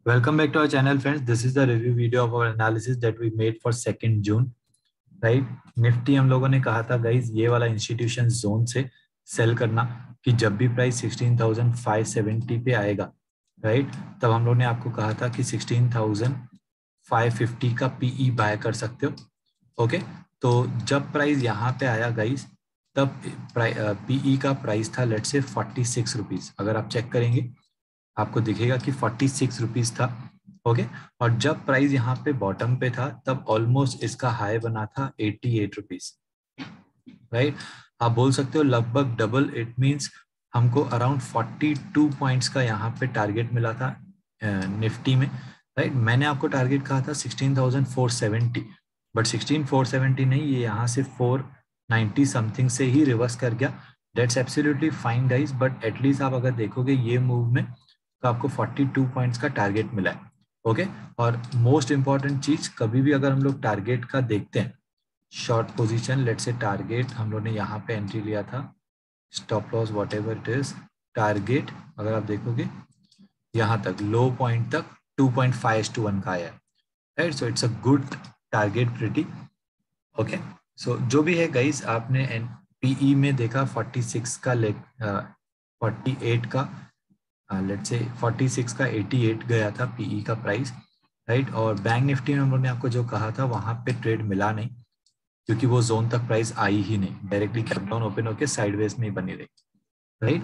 Welcome back to our channel, friends. This is the review video of our analysis that we made for 2nd June. Right, Nifty हम लोगों ने कहा था guys ये वाला institution zone से cell करना कि जब भी प्राइस 16,570 पे आएगा, राइट, तब हम लोग ने आपको कहा था कि 16,550 का पीई बाय कर सकते हो. ओके, तो जब प्राइस यहाँ पे आया गाइज, तब पीई का प्राइस था लेट्स से 46 रुपीज. अगर आप चेक करेंगे आपको दिखेगा कि 46 रुपीज था. ओके, और जब प्राइस यहाँ पे बॉटम पे था तब ऑलमोस्ट इसका हाई बना था 88 रुपीज. राइट, आप बोल सकते हो लगभग डबल. इट मींस हमको अराउंड 42 पॉइंट्स का यहाँ पे टारगेट मिला था निफ्टी में. राइट, मैंने आपको टारगेट कहा था 16,470, बट 16,470 नहीं, ये यहाँ से 490 समथिंग से ही रिवर्स कर गया. That's absolutely fine guys, but at least आप अगर देखोगे ये मूव में तो आपको 42 पॉइंट्स का टारगेट मिला है. ओके, और मोस्ट इंपॉर्टेंट चीज, कभी भी अगर हम लोग टारगेट का देखते हैं, short position, let's say target हम लोग ने यहाँ पे एंट्री लिया था, stop loss what ever it is, target अगर आप देखोगे यहाँ तक लो पॉइंट तक 2.5:1 का आया है. Right, so it's a good target pretty. Okay, so जो भी है गाइस, आपने पीई में देखा 46 का 48 का, लेट्स से 46 का 88 गया था पीई का प्राइस. राइट, और बैंक निफ्टी में हम लोग ने आपको जो कहा था वहां पे ट्रेड मिला नहीं, क्योंकि वो जोन तक प्राइस आई ही नहीं, डायरेक्टली कैप डाउन ओपन होकर साइडवेज में ही बनी रही. राइट,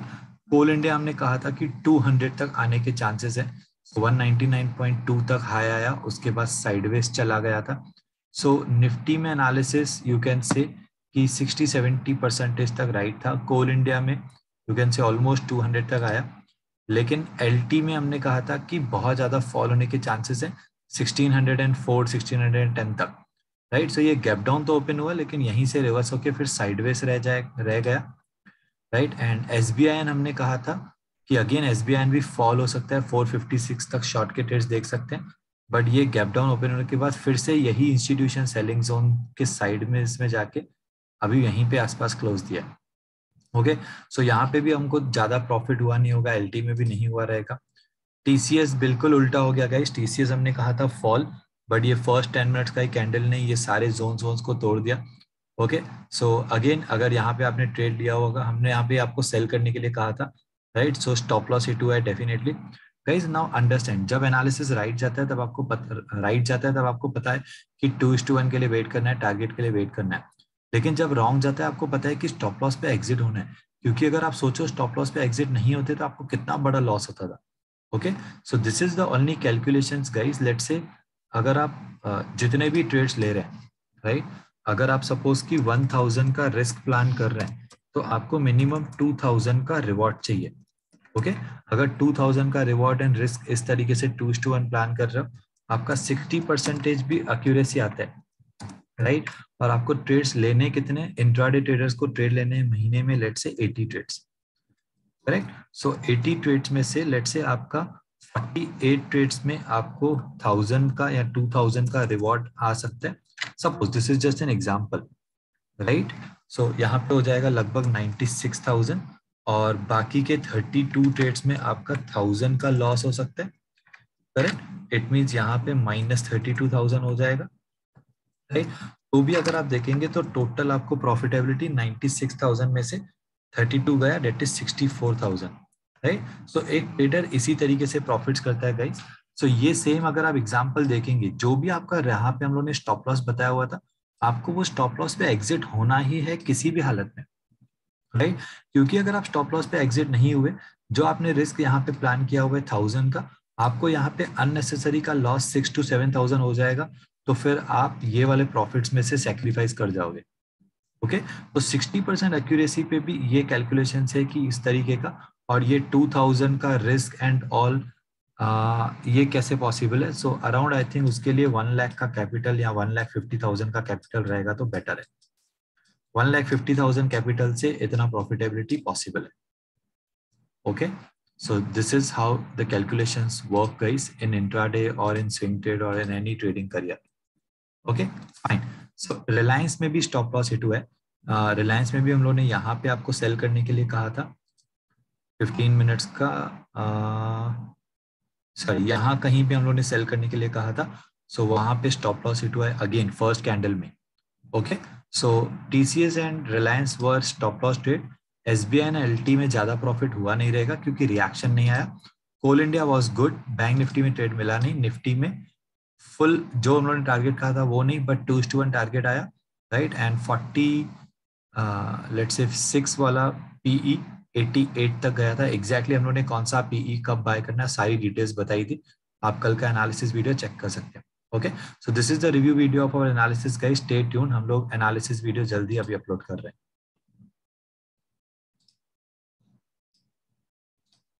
कोल इंडिया हमने कहा था कि 200 तक आने के चांसेस है. 199.2 तक हाई आया, उसके बाद साइडवेज चला गया था. सो निफ्टी में एनालिसिस यू कैन से कि 60-70% तक राइट था. कोल इंडिया में यू कैन से ऑलमोस्ट 200 तक आया, लेकिन एलटी में हमने कहा था कि बहुत ज्यादा फॉल होने के चांसेस है 1604 1610 तक. राइट, सो ये गैप डाउन तो ओपन हुआ, लेकिन यहीं से रिवर्स होके फिर साइडवेज रह गया. राइट, एंड एसबीआईएन हमने कहा था कि अगेन एसबीआईएन भी फॉल हो सकता है, 456 तक शॉर्ट के ट्रेड्स देख सकते हैं, बट ये गैप डाउन ओपन होने के बाद फिर से यही इंस्टीट्यूशन सेलिंग जोन के साइड में इसमें जाके अभी यहीं पे आसपास क्लोज दिया. ओके, सो यहाँ पे भी हमको ज्यादा प्रॉफिट हुआ नहीं होगा, एलटी में भी नहीं हुआ रहेगा. टीसीएस बिल्कुल उल्टा हो गया गाइस. टीसीएस हमने कहा था फॉल, बट ये फर्स्ट 10 मिनट्स का ही कैंडल ने ये सारे जोन्स को तोड़ दिया. ओके, सो अगेन अगर यहाँ पे आपने ट्रेड लिया होगा, हमने यहाँ पे आपको सेल करने के लिए कहा था. Right, so stop loss hit हुआ है डेफिनेटली. गाइस नाउ अंडरस्टैंड, जब एनालिसिस राइट जाता है तब आपको तब आपको पता है कि 2:1 के लिए वेट करना है, टारगेट के लिए वेट करना है. लेकिन जब रॉन्ग जाता है आपको पता है कि स्टॉप लॉस पे एग्जिट होना है, क्योंकि अगर आप सोचो स्टॉप लॉस पे एग्जिट नहीं होते तो आपको कितना बड़ा लॉस होता था. Okay, so this is the only calculations guys. Let's say अगर आप जितने भी ट्रेड्स ले रहे हैं, राइट, अगर आप सपोज कि 1000 का रिस्क प्लान कर रहे हैं तो आपको मिनिमम 2000 का रिवॉर्ड चाहिए. ओके, अगर 2000 का रिवॉर्ड एंड रिस्क इस तरीके से 2:1 प्लान कर रहे हो, आपका 60% भी एक्यूरेसी आता है. राइट, और आपको ट्रेड्स लेने कितने, इंट्राडे ट्रेडर्स को ट्रेड लेने महीने में लेट से 80 ट्रेड्स. करेक्ट, सो 80 ट्रेड्स में से लेट से आपका 48 ट्रेड्स में आपको 1000 का या 2000 का रिवॉर्ड आ सकता है. Suppose this is just an example. Right, so यहाँ पे हो जाएगा लगभग 96,000, और बाकी के 32 ट्रेड्स में आपका 1000 का लॉस हो सकता है. करेक्ट, इट मीन्स यहाँ पे -32,000 हो जाएगा. राइट, तो भी अगर आप देखेंगे तो टोटल आपको प्रॉफिटेबिलिटी 96,000 में से 32 गया, डेट इज 64,000. राइट, सो एक ट्रेडर इसी तरीके से प्रॉफिट्स करता है गाइस. सो ये सेम अगर आप एग्जांपल देखेंगे, जो भी आपका यहाँ पे हम लोगों ने स्टॉप लॉस बताया हुआ था, आपको वो स्टॉप लॉस पे एग्जिट होना ही है किसी भी हालत में. राइट, क्योंकि अगर आप स्टॉप लॉस पे एग्जिट नहीं हुए, जो आपने रिस्क यहाँ पे प्लान किया हुआ है 1000 का, आपको यहाँ पे अननेसेसरी का लॉस 6 to 7,000 हो जाएगा. तो फिर आप ये वाले प्रॉफिट्स में से सेक्रीफाइस कर जाओगे. ओके, तो 60% एक्यूरेसी पे भी ये कैलकुलेशन है कि इस तरीके का, और ये 2000 का रिस्क एंड ऑल, ये कैसे पॉसिबल है. सो अराउंड आई थिंक उसके लिए 1 लाख का कैपिटल या 1,50,000 का कैपिटल रहेगा तो बेटर है. 1,50,000 कैपिटल से इतना प्रॉफिटेबिलिटी पॉसिबल है. Okay, so this is how the calculations work guys in intraday or in swing trade or in any trading career. Okay, fine. So Reliance में भी स्टॉप लॉस हिट हुआ है. रिलायंस में भी हम लोग ने यहाँ पे आपको सेल करने के लिए कहा था 15 मिनट्स का. सॉरी यहाँ कहीं पे हम लोग ने सेल करने के लिए कहा था, सो वहां पे स्टॉप लॉस हिट हुआ है अगेन फर्स्ट कैंडल में। Okay, so TCS and Reliance were stop loss trade. SBI and LT में ज्यादा प्रॉफिट हुआ नहीं रहेगा क्योंकि रिएक्शन नहीं आया। Coal India was good, bank Nifty में ट्रेड मिला नहीं, निफ्टी में फुल जो उन्होंने टारगेट कहा था वो नहीं, बट 2:1 टारगेट आया, राइट। एंड लेट्स से 6 वाला पीई 88 तक गया था। एग्जैक्टली हम लोगों ने कौन सा पीई कब बाय करना है सारी डिटेल्स बताई थी। आप कल का एनालिसिस वीडियो चेक कर सकते हैं। Okay, so this is the review video of our analysis guys, stay tune, हम लोग एनालिसिस वीडियो जल्दी अभी अपलोड कर रहे हैं।